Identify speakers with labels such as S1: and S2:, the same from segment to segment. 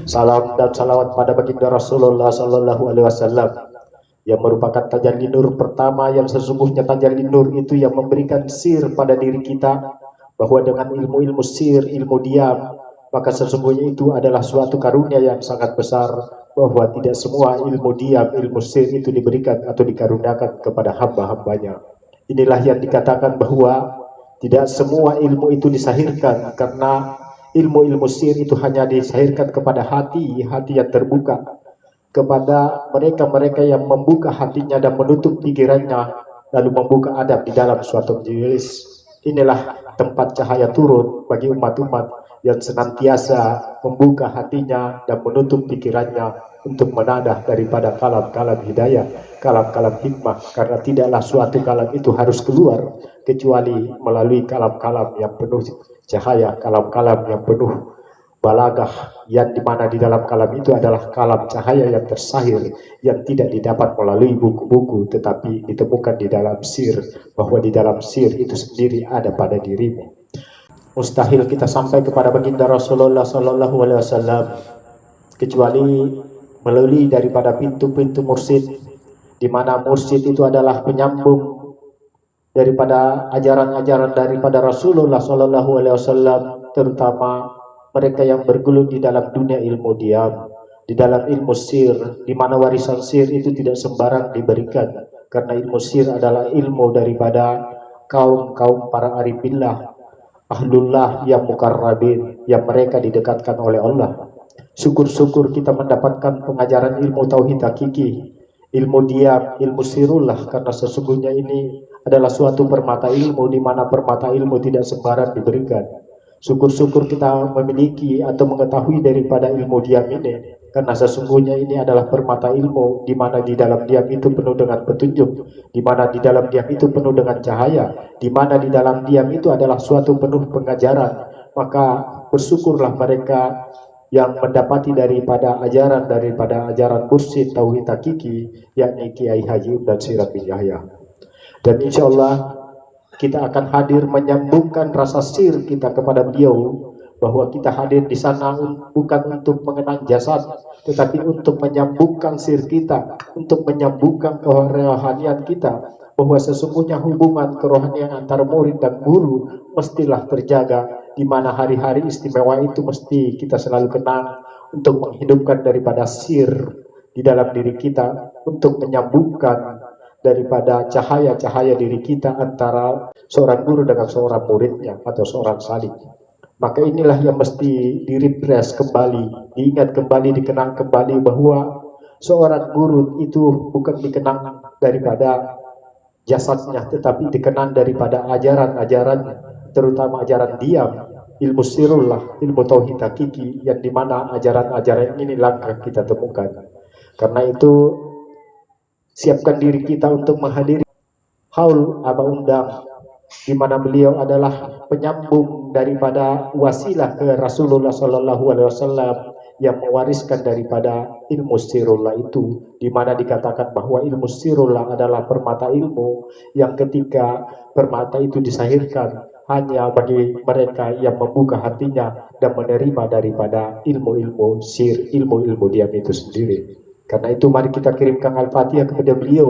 S1: Salam dan salawat pada baginda Rasulullah Sallallahu Alaihi Wasallam yang merupakan tajalli nur pertama, yang sesungguhnya tajalli nur itu yang memberikan sir pada diri kita, bahwa dengan ilmu-ilmu sir, ilmu diam, maka sesungguhnya itu adalah suatu karunia yang sangat besar, bahwa tidak semua ilmu diam, ilmu sir itu diberikan atau dikaruniakan kepada hamba-hambanya. Inilah yang dikatakan bahwa tidak semua ilmu itu disahirkan, karena ilmu-ilmu sir itu hanya disahirkan kepada hati yang terbuka, kepada mereka-mereka yang membuka hatinya dan menutup pikirannya, lalu membuka adab di dalam suatu majelis. Inilah tempat cahaya turun bagi umat-umat yang senantiasa membuka hatinya dan menutup pikirannya untuk menadah daripada kalam-kalam hidayah, kalam-kalam hikmah, karena tidaklah suatu kalam itu harus keluar kecuali melalui kalam-kalam yang penuh cahaya, kalam-kalam yang penuh balagah, yang dimana di dalam kalam itu adalah kalam cahaya yang tersahir, yang tidak didapat melalui buku-buku, tetapi ditemukan di dalam sir, bahwa di dalam sir itu sendiri ada pada dirimu. Mustahil kita sampai kepada baginda Rasulullah Sallallahu Alaihi Wasallam kecuali melalui daripada pintu-pintu mursyid, di mana mursyid itu adalah penyambung daripada ajaran-ajaran daripada Rasulullah Sallallahu Alaihi Wasallam, terutama mereka yang bergelut di dalam dunia ilmu diam, di dalam ilmu sir, di mana warisan sir itu tidak sembarang diberikan, karena ilmu sir adalah ilmu daripada kaum-kaum para arifillah, ahlullah yang mukarrabin, yang mereka didekatkan oleh Allah. Syukur-syukur kita mendapatkan pengajaran ilmu tauhid hakiki, ilmu diam, ilmu sirullah, karena sesungguhnya ini adalah suatu permata ilmu, di mana permata ilmu tidak sembarang diberikan. Syukur-syukur kita memiliki atau mengetahui daripada ilmu diam ini, karena sesungguhnya ini adalah permata ilmu, di mana di dalam diam itu penuh dengan petunjuk, di mana di dalam diam itu penuh dengan cahaya, di mana di dalam diam itu adalah suatu penuh pengajaran. Maka bersyukurlah mereka yang mendapati daripada ajaran mursyid tauhid hakiki, yakni Kiai Haji dan Siraj bin Yahya. Dan insya Allah kita akan hadir menyambungkan rasa sir kita kepada beliau, bahwa kita hadir di sana bukan untuk mengenang jasad, tetapi untuk menyambungkan sir kita, untuk menyambungkan kerohanian kita, bahwa sesungguhnya hubungan kerohanian antara murid dan guru mestilah terjaga, di mana hari-hari istimewa itu mesti kita selalu kenang, untuk menghidupkan daripada sir di dalam diri kita, untuk menyambungkan daripada cahaya-cahaya diri kita antara seorang guru dengan seorang muridnya atau seorang salik. Maka inilah yang mesti direfresh kembali, diingat kembali, dikenang kembali, bahwa seorang guru itu bukan dikenang daripada jasadnya, tetapi dikenang daripada ajaran-ajaran, terutama ajaran diam, ilmu sirullah, ilmu tauhid hakiki, yang dimana ajaran-ajaran ini langka kita temukan. Karena itu siapkan diri kita untuk menghadiri haul Aba Undang, di mana beliau adalah penyambung daripada wasilah ke Rasulullah Sallallahu Alaihi Wasallam, yang mewariskan daripada ilmu sirullah itu, di mana dikatakan bahwa ilmu sirullah adalah permata ilmu yang ketika permata itu disahirkan hanya bagi mereka yang membuka hatinya dan menerima daripada ilmu-ilmu sir, ilmu-ilmu diam itu sendiri. Karena itu mari kita kirimkan Al-Fatihah kepada beliau,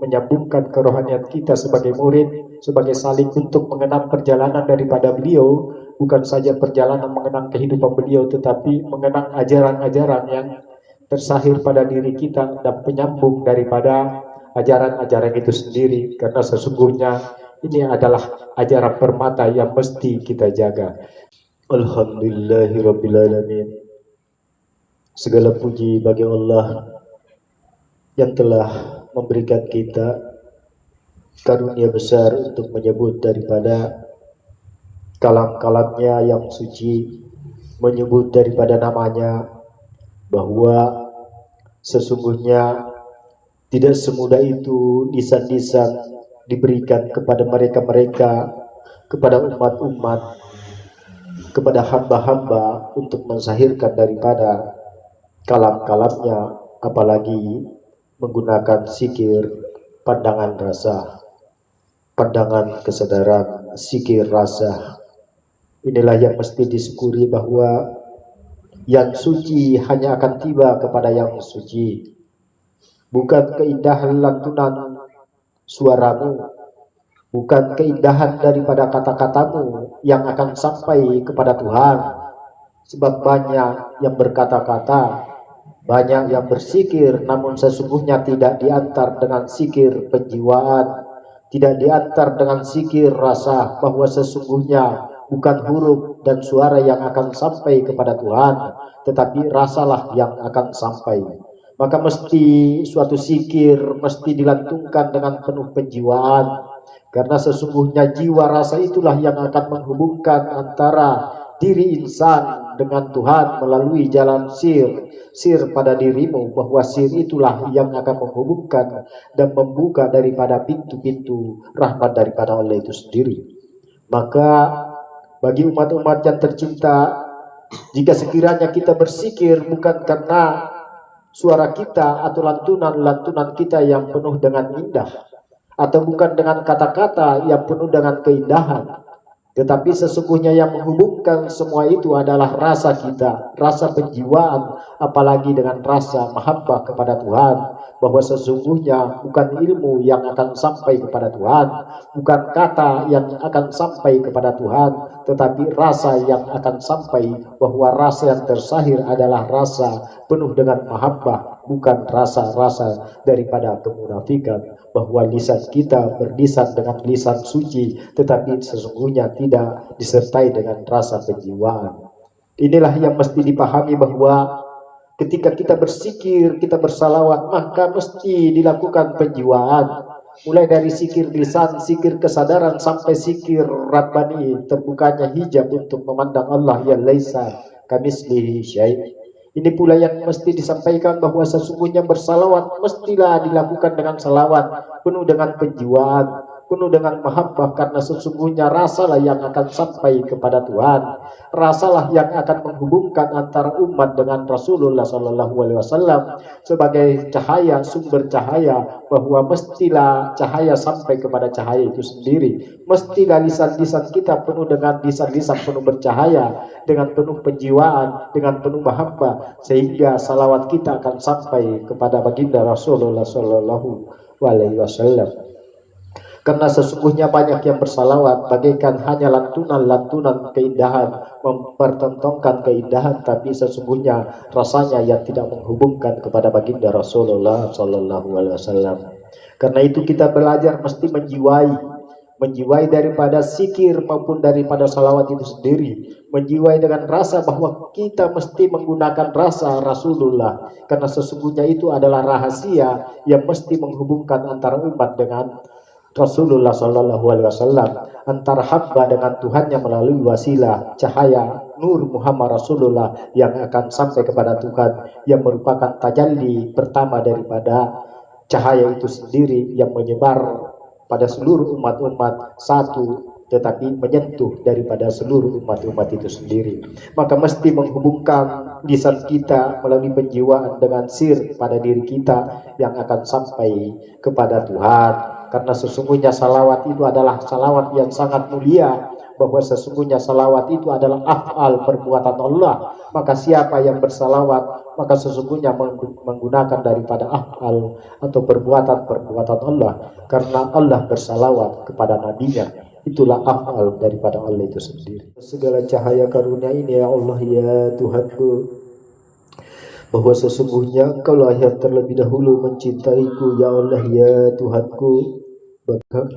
S1: menyambungkan kerohanian kita sebagai murid, sebagai salik, untuk mengenang perjalanan daripada beliau, bukan saja perjalanan mengenang kehidupan beliau, tetapi mengenang ajaran-ajaran yang tersahir pada diri kita dan penyambung daripada ajaran-ajaran itu sendiri, karena sesungguhnya ini adalah ajaran permata yang mesti kita jaga. Alhamdulillahirrabbilalamin. Segala puji bagi Allah yang telah memberikan kita karunia besar untuk menyebut daripada kalam-kalamnya yang suci, menyebut daripada namanya, bahwa sesungguhnya tidak semudah itu lisan-lisan diberikan kepada mereka-mereka, kepada umat-umat, kepada hamba-hamba untuk mensahirkan daripada kalam-kalamnya, apalagi menggunakan sikir, pandangan rasa, pandangan kesadaran, sikir rasa. Inilah yang mesti disyukuri, bahwa yang suci hanya akan tiba kepada yang suci. Bukan keindahan lantunan suaramu, bukan keindahan daripada kata-katamu yang akan sampai kepada Tuhan. Sebab banyak yang berkata-kata, banyak yang bersikir, namun sesungguhnya tidak diantar dengan sikir penjiwaan, tidak diantar dengan sikir rasa bahwa sesungguhnya bukan huruf dan suara yang akan sampai kepada Tuhan, tetapi rasalah yang akan sampai. Maka mesti suatu sikir mesti dilantungkan dengan penuh penjiwaan, karena sesungguhnya jiwa rasa itulah yang akan menghubungkan antara diri insan dengan Tuhan melalui jalan sir pada dirimu, bahwa sir itulah yang akan menghubungkan dan membuka daripada pintu-pintu rahmat daripada Allah itu sendiri. Maka bagi umat-umat yang tercinta, jika sekiranya kita bersikir bukan karena suara kita atau lantunan-lantunan kita yang penuh dengan indah, atau bukan dengan kata-kata yang penuh dengan keindahan, tetapi sesungguhnya yang menghubungkan semua itu adalah rasa kita, rasa penjiwaan, apalagi dengan rasa mahabbah kepada Tuhan, bahwa sesungguhnya bukan ilmu yang akan sampai kepada Tuhan, bukan kata yang akan sampai kepada Tuhan, tetapi rasa yang akan sampai, bahwa rasa yang tersahir adalah rasa penuh dengan mahabbah, bukan rasa-rasa daripada kemunafikan, bahwa lisan kita berlisan dengan lisan suci, tetapi sesungguhnya tidak disertai dengan rasa penjiwaan. Inilah yang mesti dipahami, bahwa ketika kita bersikir, kita bersalawat, maka mesti dilakukan penjiwaan. Mulai dari sikir lisan, sikir kesadaran, sampai sikir rabbani, terbukanya hijab untuk memandang Allah yang laisa kamitslihi syai'. Ini pula yang mesti disampaikan, bahwa sesungguhnya bersalawat mestilah dilakukan dengan salawat penuh dengan penjiwaan, penuh dengan mahabbah, karena sesungguhnya rasalah yang akan sampai kepada Tuhan, rasalah yang akan menghubungkan antara umat dengan Rasulullah SAW sebagai cahaya, sumber cahaya, bahwa mestilah cahaya sampai kepada cahaya itu sendiri. Mestilah lisan-lisan kita penuh dengan lisan-lisan penuh bercahaya, dengan penuh penjiwaan, dengan penuh mahabbah, sehingga salawat kita akan sampai kepada baginda Rasulullah SAW. Karena sesungguhnya banyak yang bersalawat bagaikan hanya lantunan-lantunan keindahan, mempertontonkan keindahan, tapi sesungguhnya rasanya yang tidak menghubungkan kepada baginda Rasulullah SAW. Karena itu kita belajar mesti menjiwai daripada sikir maupun daripada salawat itu sendiri, menjiwai dengan rasa bahwa kita mesti menggunakan rasa Rasulullah, karena sesungguhnya itu adalah rahasia yang mesti menghubungkan antara umat dengan Rasulullah SAW, antara hamba dengan Tuhannya melalui wasilah cahaya nur Muhammad Rasulullah yang akan sampai kepada Tuhan, yang merupakan tajalli pertama daripada cahaya itu sendiri, yang menyebar pada seluruh umat-umat satu, tetapi menyentuh daripada seluruh umat-umat itu sendiri. Maka mesti menghubungkan lisan kita melalui penjiwaan dengan sir pada diri kita yang akan sampai kepada Tuhan. Karena sesungguhnya salawat itu adalah salawat yang sangat mulia, bahwa sesungguhnya salawat itu adalah af'al, perbuatan Allah. Maka siapa yang bersalawat, maka sesungguhnya menggunakan daripada af'al atau perbuatan-perbuatan Allah, karena Allah bersalawat kepada nabinya. Itulah af'al daripada Allah itu sendiri. Segala cahaya karunia ini ya Allah ya Tuhanku, bahwa sesungguhnya Engkaulah yang terlebih dahulu mencintaiku ya Allah ya Tuhanku,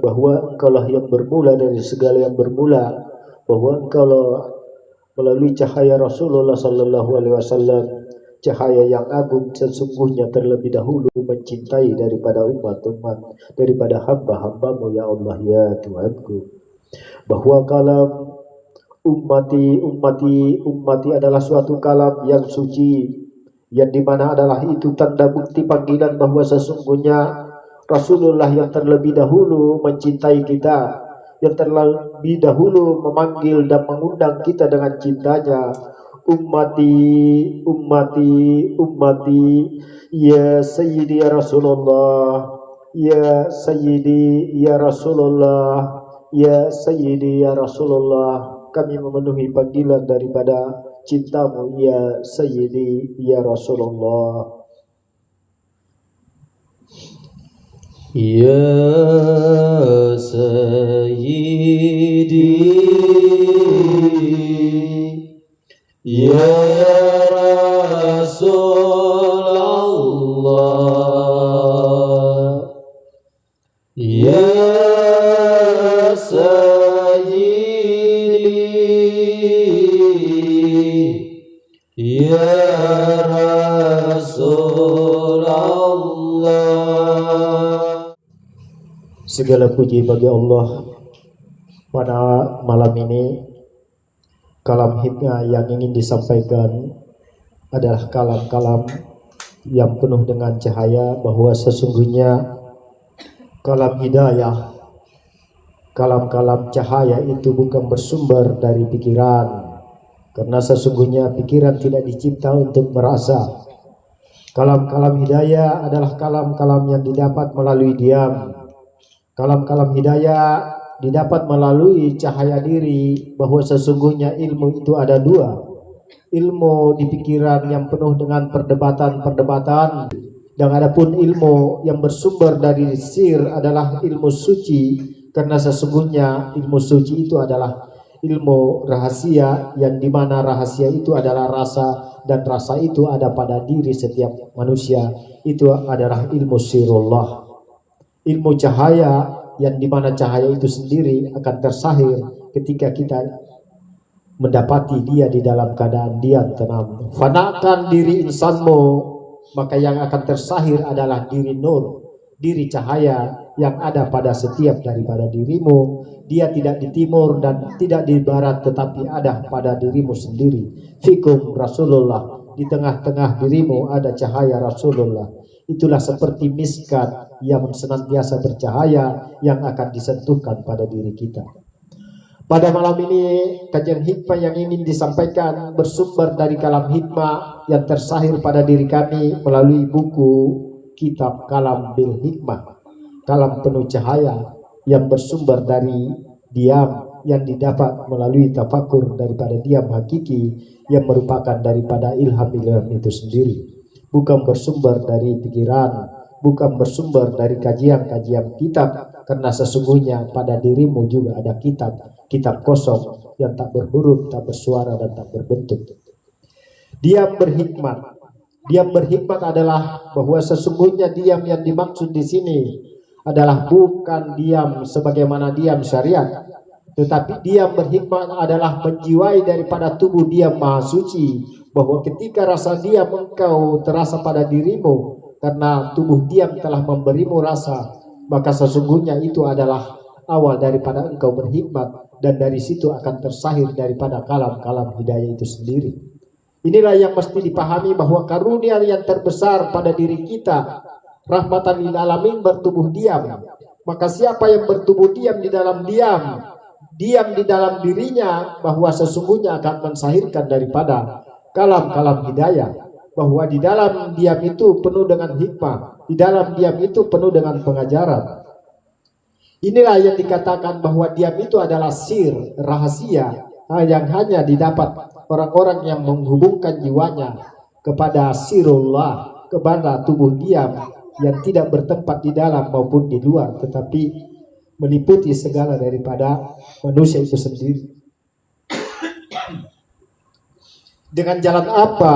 S1: bahwa Engkaulah yang bermula dari segala yang bermula, bahwa Engkaulah melalui cahaya Rasulullah SAW, cahaya yang agung, sesungguhnya terlebih dahulu mencintai daripada umat-umat, daripada hamba-hambamu ya Allah ya Tuhanku, bahwa kalam ummati adalah suatu kalam yang suci, yang dimana adalah itu tanda bukti panggilan bahwa sesungguhnya Rasulullah yang terlebih dahulu mencintai kita, yang terlebih dahulu memanggil dan mengundang kita dengan cintanya. Ummati ya sayyidi ya Rasulullah, ya sayyidi ya Rasulullah, ya sayyidi ya Rasulullah. Kami memenuhi panggilan daripada cintamu ya Sayyidi ya Rasulullah.
S2: Ya Sayyidi ya Rasulullah, ya Sayyidi ya Rasulullah.
S1: Segala puji bagi Allah. Pada malam ini kalam hikmah yang ingin disampaikan adalah kalam-kalam yang penuh dengan cahaya, bahwa sesungguhnya kalam hidayah, kalam-kalam cahaya itu bukan bersumber dari pikiran, karena sesungguhnya pikiran tidak dicipta untuk merasa. Kalam-kalam hidayah adalah kalam-kalam yang didapat melalui diam. Kalam-kalam hidayah didapat melalui cahaya diri, bahwa sesungguhnya ilmu itu ada dua. Ilmu di pikiran yang penuh dengan perdebatan-perdebatan, dan adapun ilmu yang bersumber dari sir adalah ilmu suci, karena sesungguhnya ilmu suci itu adalah ilmu rahasia, yang dimana rahasia itu adalah rasa, dan rasa itu ada pada diri setiap manusia. Itu adalah ilmu sirullah, ilmu cahaya, yang dimana cahaya itu sendiri akan tersahir ketika kita mendapati dia di dalam keadaan diam tenang. Fanakan diri insanmu, maka yang akan tersahir adalah diri nur, diri cahaya yang ada pada setiap daripada dirimu. Dia tidak di timur dan tidak di barat, tetapi ada pada dirimu sendiri. Fikum Rasulullah, di tengah-tengah dirimu ada cahaya Rasulullah. Itulah seperti miskat yang senantiasa bercahaya, yang akan disentuhkan pada diri kita. Pada malam ini kajian hikmah yang ingin disampaikan bersumber dari kalam hikmah yang tersahir pada diri kami melalui buku kitab Kalam bil Hikmah, kalam penuh cahaya yang bersumber dari diam, yang didapat melalui tafakur daripada diam hakiki, yang merupakan daripada ilham itu sendiri, bukan bersumber dari pikiran, bukan bersumber dari kajian-kajian kitab, karena sesungguhnya pada dirimu juga ada kitab kosong yang tak berhuruf, tak bersuara, dan tak berbentuk. Diam berhikmat. Diam berhikmat adalah bahwa sesungguhnya diam yang dimaksud di sini adalah bukan diam sebagaimana diam syariat, tetapi diam berhikmat adalah menjiwai daripada tubuh diam maha suci, bahwa ketika rasa diam engkau terasa pada dirimu, karena tubuh diam telah memberimu rasa, maka sesungguhnya itu adalah awal daripada engkau berhikmat, dan dari situ akan tersahir daripada kalam-kalam hidayah itu sendiri. Inilah yang mesti dipahami, bahwa karunia yang terbesar pada diri kita, rahmatan lil alamin, bertubuh diam. Maka siapa yang bertubuh diam di dalam diam di dalam dirinya, bahwa sesungguhnya akan mensahirkan daripada kalam-kalam hidayah, bahwa di dalam diam itu penuh dengan hikmah, di dalam diam itu penuh dengan pengajaran. Inilah yang dikatakan bahwa diam itu adalah sir, rahasia, yang hanya didapat orang-orang yang menghubungkan jiwanya kepada sirullah, kepada tubuh diam yang tidak bertempat di dalam maupun di luar, tetapi meliputi segala daripada manusia itu sendiri. Dengan jalan apa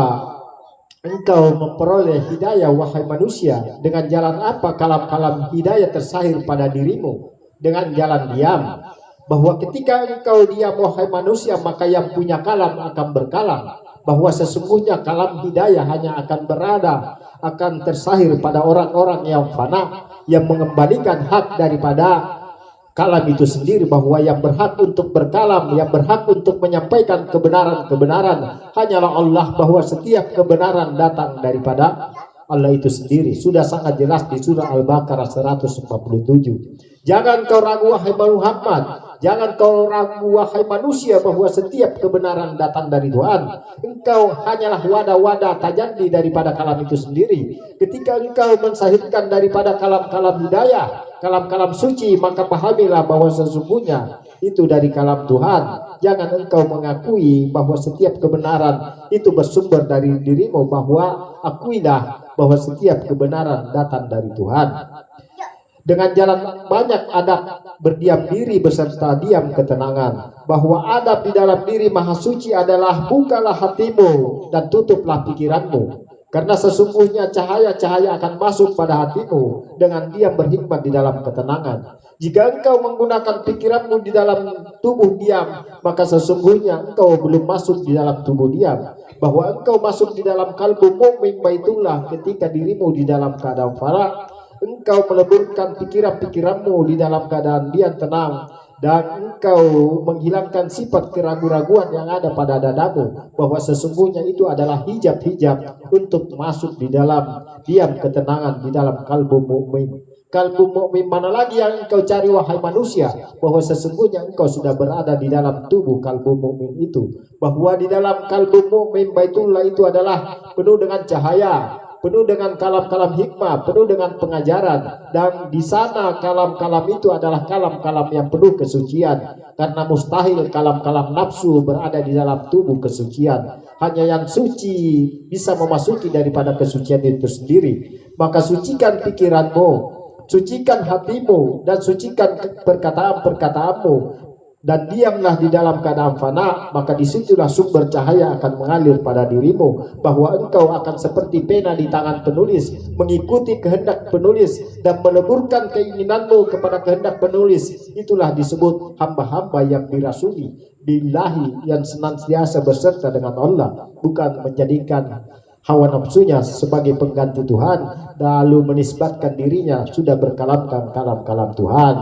S1: engkau memperoleh hidayah wahai manusia? Dengan jalan apa kalam-kalam hidayah tersahir pada dirimu? Dengan jalan diam, bahwa ketika engkau diam wahai manusia, maka yang punya kalam akan berkalam, bahwa sesungguhnya kalam hidayah hanya akan berada, akan tersahir pada orang-orang yang fana, yang mengembalikan hak daripada kalam itu sendiri, bahwa yang berhak untuk berkalam, yang berhak untuk menyampaikan kebenaran-kebenaran hanyalah Allah, bahwa setiap kebenaran datang daripada Allah itu sendiri. Sudah sangat jelas di surah Al-Baqarah 147. Jangan kau ragu wahai Muhammad, jangan kau ragu wahai manusia, bahwa setiap kebenaran datang dari Tuhan. Engkau hanyalah wadah-wadah tajalli daripada kalam itu sendiri. Ketika engkau mensahirkan daripada kalam-kalam hidayah, kalam-kalam suci, maka pahamilah bahwa sesungguhnya itu dari kalam Tuhan. Jangan engkau mengakui bahwa setiap kebenaran itu bersumber dari dirimu, bahwa akuilah bahwa setiap kebenaran datang dari Tuhan. Dengan jalan banyak adab berdiam diri beserta diam ketenangan, bahwa adab di dalam diri Maha Suci adalah bukalah hatimu dan tutuplah pikiranmu, karena sesungguhnya cahaya-cahaya akan masuk pada hatimu dengan diam berhikmat di dalam ketenangan. Jika engkau menggunakan pikiranmu di dalam tubuh diam, maka sesungguhnya engkau belum masuk di dalam tubuh diam. Bahwa engkau masuk di dalam kalbu mukmin baitullah ketika dirimu di dalam keadaan farah, engkau meleburkan pikiran-pikiranmu di dalam keadaan diam tenang, dan engkau menghilangkan sifat keraguan-raguan yang ada pada dadamu, bahwa sesungguhnya itu adalah hijab-hijab untuk masuk di dalam diam ketenangan di dalam kalbu mukmin. Kalbu mukmin mana lagi yang engkau cari wahai manusia, bahwa sesungguhnya engkau sudah berada di dalam tubuh kalbu mukmin itu, bahwa di dalam kalbu mukmin baitullah itu adalah penuh dengan cahaya, penuh dengan kalam-kalam hikmah, penuh dengan pengajaran, dan di sana kalam-kalam itu adalah kalam-kalam yang penuh kesucian, karena mustahil kalam-kalam nafsu berada di dalam tubuh kesucian. Hanya yang suci bisa memasuki daripada kesucian itu sendiri. Maka sucikan pikiranmu, sucikan hatimu, dan sucikan perkataan-perkataanmu, dan diamlah di dalam keadaan fana, maka disitulah sumber cahaya akan mengalir pada dirimu, bahwa engkau akan seperti pena di tangan penulis, mengikuti kehendak penulis dan meleburkan keinginanmu kepada kehendak penulis. Itulah disebut hamba-hamba yang dirasuli billahi, yang senantiasa berserta dengan Allah, bukan menjadikan hawa nafsunya sebagai pengganti Tuhan, lalu menisbatkan dirinya sudah berkalamkan kalam-kalam Tuhan.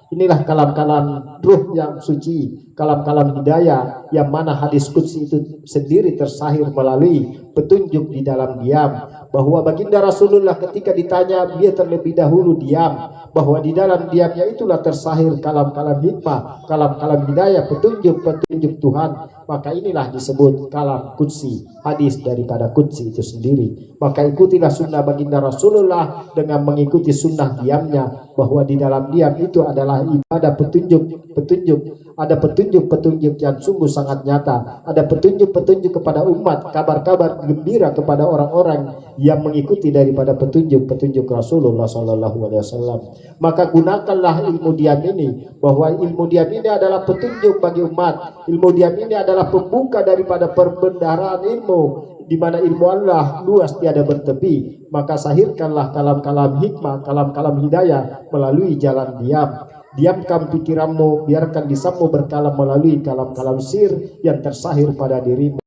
S1: Inilah kalam-kalam ruh yang suci, kalam-kalam hidayah, yang mana hadis qudsi itu sendiri tersahir melalui petunjuk di dalam diam, bahwa baginda Rasulullah ketika ditanya, dia terlebih dahulu diam, bahwa di dalam diamnya itulah tersahir kalam-kalam hikmah, kalam-kalam hidayah, petunjuk-petunjuk Tuhan. Maka inilah disebut kalam qudsi, hadis daripada qudsi itu sendiri. Maka ikutilah sunnah baginda Rasulullah dengan mengikuti sunnah diamnya, bahwa di dalam diam itu adalah ibadah petunjuk, ada petunjuk-petunjuk yang sungguh sangat nyata, ada petunjuk-petunjuk kepada umat, kabar-kabar gembira kepada orang-orang yang mengikuti daripada petunjuk-petunjuk Rasulullah SAW. Maka gunakanlah ilmu diam ini, bahwa ilmu diam ini adalah petunjuk bagi umat. Ilmu diam ini adalah pembuka daripada perbendaharaan ilmu, di mana ilmu Allah luas tiada bertepi. Maka sahirkanlah kalam-kalam hikmah, kalam-kalam hidayah melalui jalan diam. Diamkan pikiranmu, biarkan lisanmu berkalam melalui kalam-kalam sir yang tersahir pada dirimu.